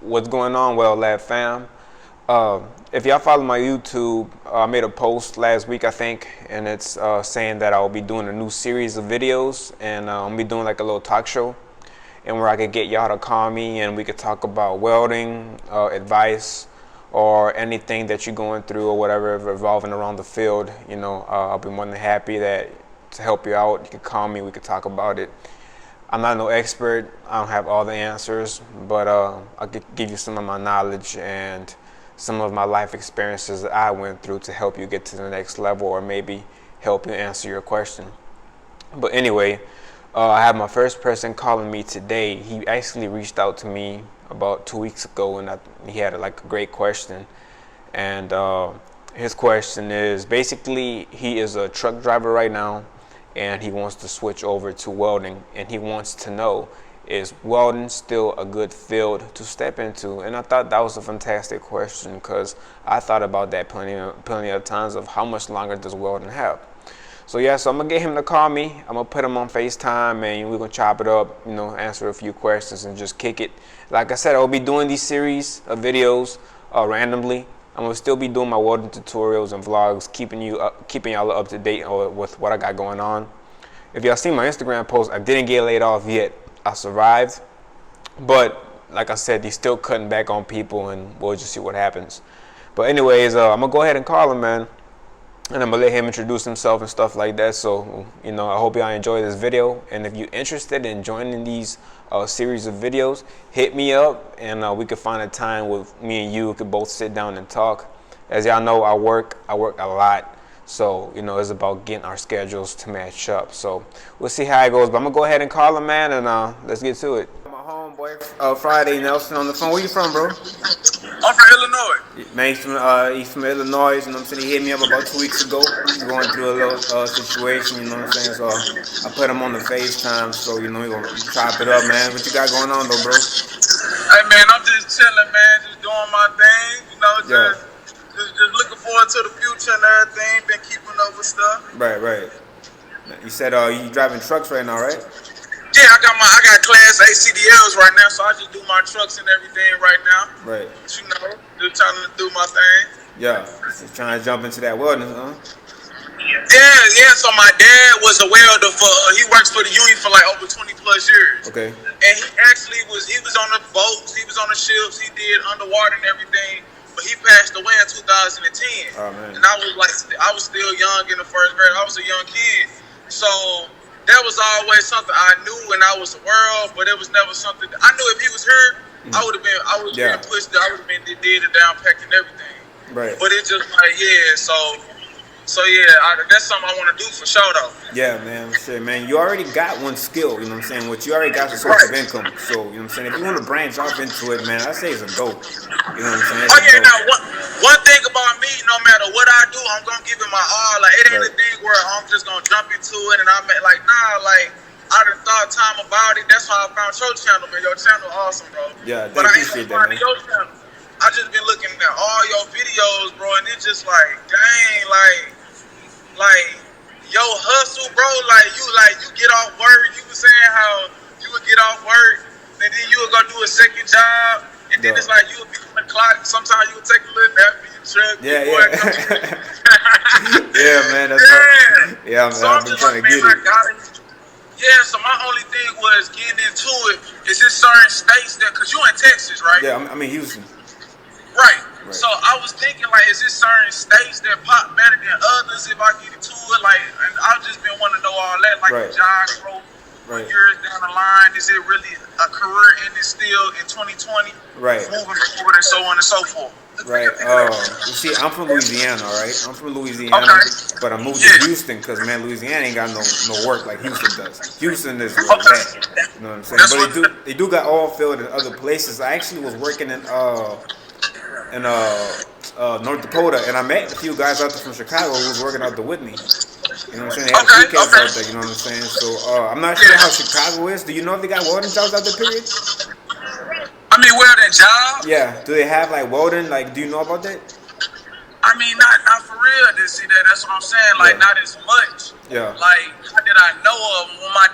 What's going on, TheWeldLab fam? If y'all follow my YouTube, I made a post last week, I think, and it's saying that I'll be doing a new series of videos, and I'll be doing like a little talk show, and where I could get y'all to call me, and we could talk about welding, advice, or anything that you're going through or whatever revolving around the field. You know, I'll be more than happy to help you out. You can call me, we could talk about it. I'm not no expert, I don't have all the answers, but I could give you some of my knowledge and some of my life experiences that I went through to help you get to the next level, or maybe help you answer your question. But anyway, I have my first person calling me today. He actually reached out to me about 2 weeks ago, and he had like a great question. And his question is, basically, he is a truck driver right now, and he wants to switch over to welding, and he wants to know, is welding still a good field to step into? And I thought that was a fantastic question, because I thought about that plenty of times of how much longer does welding have. So yeah, so I'm gonna get him to call me. I'm gonna put him on FaceTime, and we're gonna chop it up, you know, answer a few questions and just kick it. Like I said, I'll be doing these series of videos randomly. I'm gonna still be doing my welding tutorials and vlogs, keeping y'all up to date with what I got going on. If y'all seen my Instagram post, I didn't get laid off yet. I survived, but like I said, he's still cutting back on people, and we'll just see what happens. But anyways, I'm gonna go ahead and call him, man, and I'm gonna let him introduce himself and stuff like that. So, you know, I hope y'all enjoy this video, and if you're interested in joining these series of videos, hit me up, and we could find a time with me and you could both sit down and talk. As y'all know, I work a lot, so you know, it's about getting our schedules to match up. So we'll see how it goes, but I'm gonna go ahead and call him, man, and let's get to it. My homeboy Friday Nelson on the phone. Where you from, bro? I'm from Illinois. Man, he's from Illinois, you know what I'm saying? He hit me up about 2 weeks ago. He's going through a little situation, you know what I'm saying? So I put him on the FaceTime, so, you know, we're going to chop it up, man. What you got going on, though, bro? Hey, man, I'm just chilling, man. Just doing my thing, you know, just looking forward to the future and everything. Been keeping up with stuff. Right. You said you driving trucks right now, right? Yeah, I got Class A CDLs right now, so I just do my trucks and everything right now. Right. You know, just trying to do my thing. Yeah, just trying to jump into that welding, huh? Yeah. So my dad was a welder he works for the union for like over 20 plus years. Okay. And he was on the boats, he was on the ships, he did underwater and everything. But he passed away in 2010. Oh, man. And I was still young in the first grade. I was a young kid. So that was always something I knew when I was aware of, but it was never something I knew if he was here, I would have been pushed, I would have been did it down, packed and everything. Right. But it just like, so yeah, that's something I want to do for sure though. Yeah, man, shit, man. You already got one skill, you know what I'm saying? What you already got the source of income. So, you know what I'm saying? If you want to branch off into it, man, I say it's a go. You know what I'm saying? Oh yeah, now one thing about me, no matter what I do, I'm gonna give it my all. Like it ain't a thing where I'm just gonna jump into it and I'm like, nah, like I done thought time about it. That's how I found your channel, man. Your channel awesome, bro. Yeah, but I ain't appreciate that, finding man. your channel. I just been looking at all your videos, bro, and it's just like, dang, like your hustle, bro. Like you get off work. You was saying how you would get off work, and then you would go do a second job, and then it's like you would be on the clock. Sometimes you would take a little nap in your truck. Yeah. Yeah, man. That's right. Yeah, man. So I've been trying to get it. Yeah, so my only thing was getting into it. Is in certain states that, cause you in Texas, right? Yeah, I'm in Houston. Right. So I was thinking, like, is it certain states that pop better than others if I get into it? Like, and I've just been wanting to know all that, like the job growth, years down the line. Is it really a career in it still in 2020? Right. Moving forward and so on and so forth. Right. You see, I'm from Louisiana, all right? I'm from Louisiana, but I moved to Houston because, man, Louisiana ain't got no work like Houston does. Houston is real bad. You know what I'm saying? But they do got oil field in other places. I actually was working in North Dakota, and I met a few guys out there from Chicago who was working out there with me. You know what I'm saying? They had a few cats out there, you know what I'm saying? So I'm not sure how Chicago is. Do you know if they got welding jobs out there, period? I mean, welding jobs? Yeah. Do they have like welding? Like, do you know about that? I mean, not for real. To see that, that's what I'm saying. Like, not as much. Yeah. Like, how did I know of when my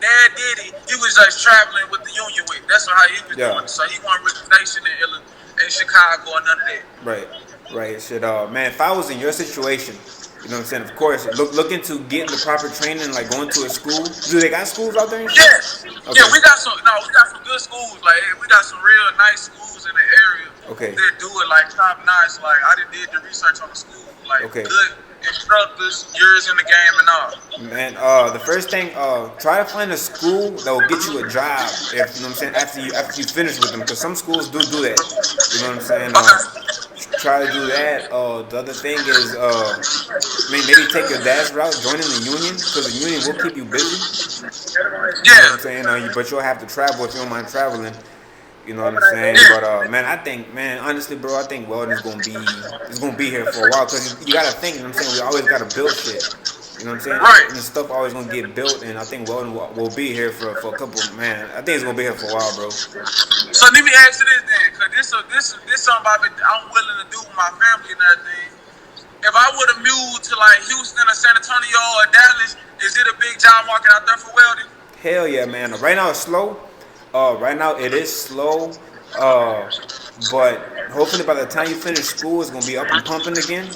dad did it, he was just traveling with the union with. That's how he was doing it. So he wasn't really stationed in Chicago or none of that. Right, right. Shit, man, if I was in your situation, you know what I'm saying? Of course, look into getting the proper training, like going to a school. Do they got schools out there and shit? Yeah, Okay. yeah, we got some. No, we got some good schools. Like we got some real nice schools in the area. Okay. That do it like top notch. Like I did the research on the school. Like Okay. good instructors, years in the game and all. Man, the first thing, try to find a school that will get you a job. If you know what I'm saying, after you finish with them, because some schools do that. You know what I'm saying? Try to do that. The other thing is, maybe take your dad's route, joining the union, because the union will keep you busy. You know what I'm saying? But you'll have to travel if you don't mind traveling. You know what I'm saying? But man, honestly, bro, I think welding is gonna be here for a while, because you gotta think. You know what I'm saying? We always gotta build shit. You know what I'm saying? Right. And the stuff always gonna get built, and I think welding will be here for a couple. Man, I think it's gonna be here for a while, bro. So let me ask you this then, because this something I'm willing to do with my family and everything. If I would have moved to like Houston or San Antonio or Dallas, is it a big job market out there for welding? Hell yeah, man. Right now it's slow. Right now it is slow. But hopefully by the time you finish school, it's gonna be up and pumping again.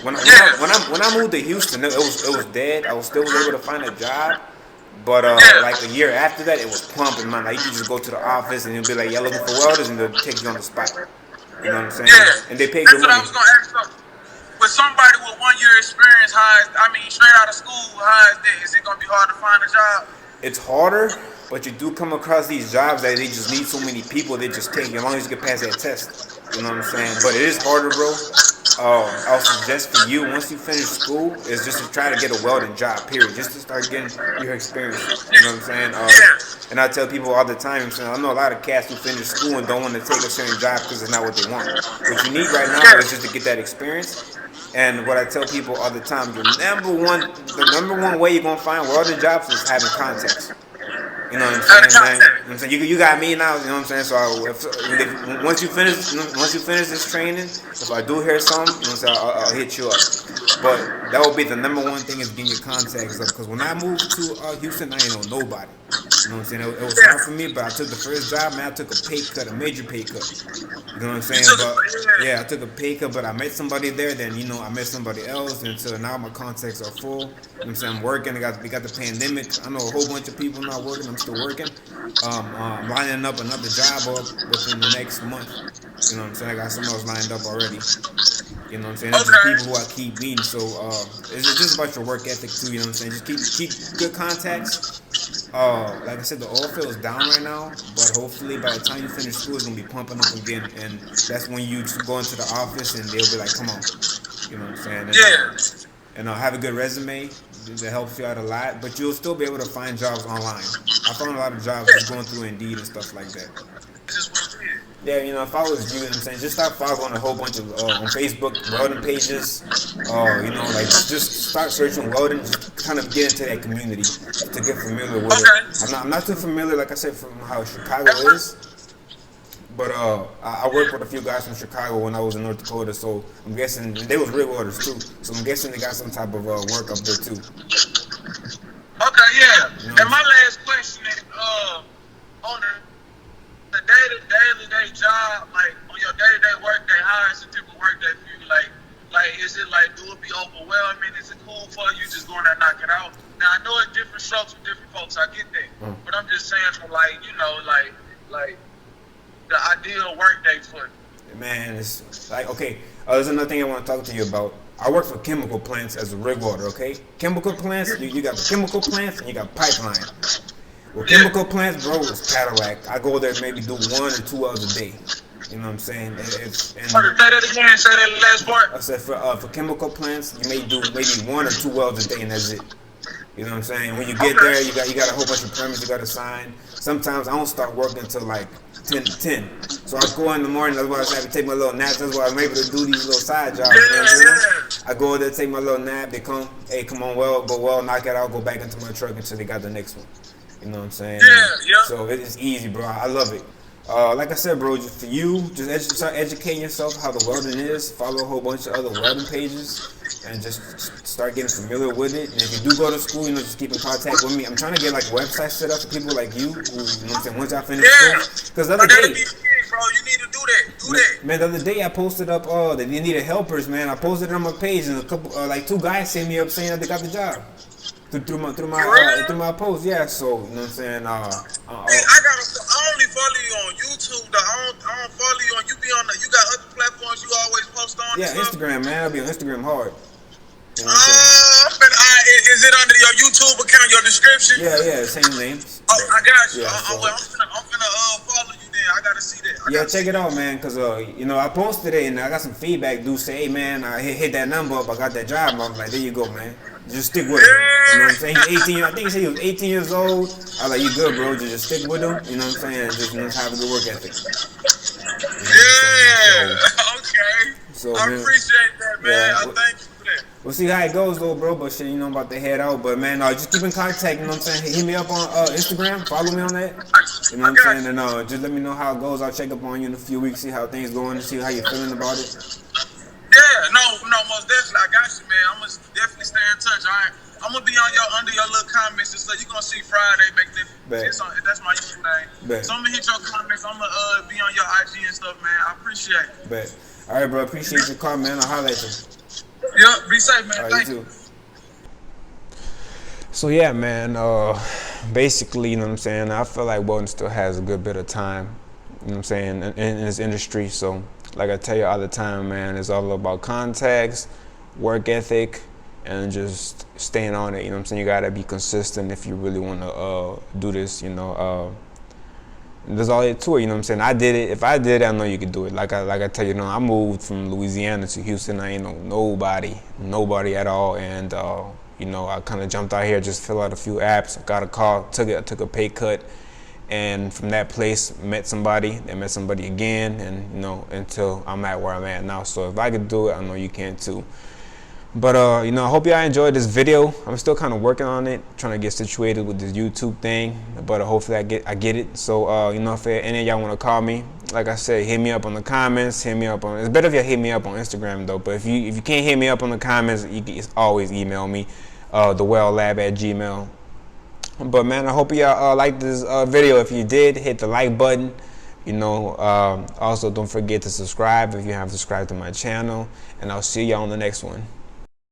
When I moved to Houston, it was dead. I still able to find a job. But like a year after that, it was pumping, man. Like you could just go to the office and you'll be like, "Yeah, looking for welders," and they'll take you on the spot. You know what I'm saying? Yeah. And they pay That's good what I money. was gonna ask you. With somebody with 1 year experience, straight out of school, how is that? Is it gonna be hard to find a job? It's harder, but you do come across these jobs that they just need so many people. They just take you as long as you get past that test. You know what I'm saying? But it is harder, bro. I'll suggest for you, once you finish school, is just to try to get a welding job, period. Just to start getting your experience. You know what I'm saying? And I tell people all the time, I'm saying, I know a lot of cats who finish school and don't want to take a certain job because it's not what they want. What you need right now is just to get that experience. And what I tell people all the time, the number one way you're going to find welding jobs is having contacts. You know what I'm saying? Man? You know what I'm saying? You got me now. You know what I'm saying? So once you finish this training, if I do hear something, you know what I'm saying, I'll hit you up. But that would be the number one thing, is getting your contacts up. Because when I moved to Houston, I ain't know nobody. You know what I'm saying? It was hard for me, but I took the first job, man. I took a pay cut, a major pay cut. You know what I'm saying? But yeah, I took a pay cut, but I met somebody there. Then I met somebody else, and so now my contacts are full. You know what I'm saying? I'm working. We got the pandemic. I know a whole bunch of people not working. I'm still working. I'm lining up another job up within the next month. You know what I'm saying? I got something else lined up already. You know what I'm saying? There's just people who I keep meeting. So it's just about your work ethic too. You know what I'm saying? Just keep good contacts. Like I said, the oil field is down right now, but hopefully by the time you finish school, it's gonna be pumping up again, and that's when you just go into the office and they'll be like, "Come on," you know what I'm saying? And have a good resume that helps you out a lot, but you'll still be able to find jobs online. I found a lot of jobs just going through Indeed and stuff like that. Yeah, if I was you, I'm saying, just start following a whole bunch of on Facebook welding pages. Like just start searching welding, just kind of get into that community to get familiar with it. I'm not too familiar, like I said, from how Chicago is, but I worked with a few guys from Chicago when I was in North Dakota, so I'm guessing they was rig welders too. So I'm guessing they got some type of work up there too. Okay, yeah. And my last question is, on the daily job, like on your day-to-day work day, how is a typical work day for you? Like is it like, do it be overwhelming? Is it cool for you just going there and knock it out? Now I know it's different strokes for different folks, I get that. But I'm just saying for like the ideal work day for you. Man, it's like, okay, there's another thing I want to talk to you about. I work for chemical plants as a rig welder, okay? Chemical plants, you got chemical plants and you got pipeline. Well, chemical plants, bro, is Cadillac. I go there maybe do 1 or 2 welds a day. You know what I'm saying? Say that again. Say that last part. I said for chemical plants, you may do maybe 1 or 2 welds a day, and that's it. You know what I'm saying? When you get there, you got a whole bunch of permits you got to sign. Sometimes I don't start working until like 10 to 10. So I go in the morning. That's why I have to take my little naps. That's why I'm able to do these little side jobs. You know what I'm saying? I go there, take my little nap. They come, hey, come on, go knock it out, go back into my truck until they got the next one. You know what I'm saying? Yeah. So it's easy, bro. I love it. Like I said, bro, just for you, just start educating yourself how the welding is. Follow a whole bunch of other welding pages, and just start getting familiar with it. And if you do go to school, just keep in contact with me. I'm trying to get like a website set up for people like you, who, what I'm saying, once I finish school. Because the other that'll day, be big, bro. You need to do that. Do that. man, the other day I posted up that you needed helpers, man. I posted it on my page, and a couple, like 2 guys hit me up saying that they got the job. Through my post, yeah. So you know what I'm saying. Hey, I only follow you on YouTube. Though. I don't follow you on. You be on. You got other platforms you always post on. Yeah, Instagram, man. I'll be on Instagram hard. You know is it under your YouTube account, your description? Yeah, same name. Oh, I got you. Yeah, I'm finna follow you then. I gotta see that. Yeah, check it out, man. Cause I posted it and I got some feedback. Dude say, hey, man, I hit that number up. I got that job. I'm like, there you go, man. Just stick with him. You know what I'm saying? He's 18. I think he said he was 18 years old. I was like, you good, bro? Just stick with him. You know what I'm saying? Just have a good work ethic. Okay. So, I appreciate that, man. Yeah, I thank you for that. We'll see how it goes, though, bro. But shit, I'm about to head out. But man, just keep in contact. You know what I'm saying? Hit me up on Instagram. Follow me on that. You know what I'm saying? And just let me know how it goes. I'll check up on you in a few weeks, see how things going, see how you're feeling about it. Yeah, no, most definitely. I got you, man. I'm gonna definitely stay in touch. All right. I'm gonna be on under your little comments and stuff. You gonna see Friday Magnificent. That's my username. So I'm gonna hit your comments. I'm gonna be on your IG and stuff, man. I appreciate it. Bet. All right, bro. Appreciate your call, man. I'll holler at you. Yeah, be safe, man. All right, Thank you too. So yeah, man. Basically, you know what I'm saying. I feel like welding still has a good bit of time. You know what I'm saying in this industry. So like I tell you all the time, man, it's all about contacts, work ethic, and just staying on it. You know what I'm saying? You gotta be consistent if you really want to do this. There's all it to it. You know what I'm saying? I did it. If I did it, I know you could do it. Like I tell you, I moved from Louisiana to Houston. I ain't know nobody at all, and I kind of jumped out here, just filled out a few apps, got a call, took a pay cut. And from that place, met somebody, then met somebody again, and until I'm at where I'm at now. So if I could do it, I know you can too. But I hope y'all enjoyed this video. I'm still kind of working on it, trying to get situated with this YouTube thing. But hopefully I get it. So if any of y'all want to call me, like I said, hit me up on the comments. It's better if you hit me up on Instagram though. But if you can't hit me up on the comments, you can always email me, TheWeldLab@gmail.com. But man, I hope y'all liked this video. If you did, hit the like button. Also don't forget to subscribe if you haven't subscribed to my channel, and I'll see y'all on the next one.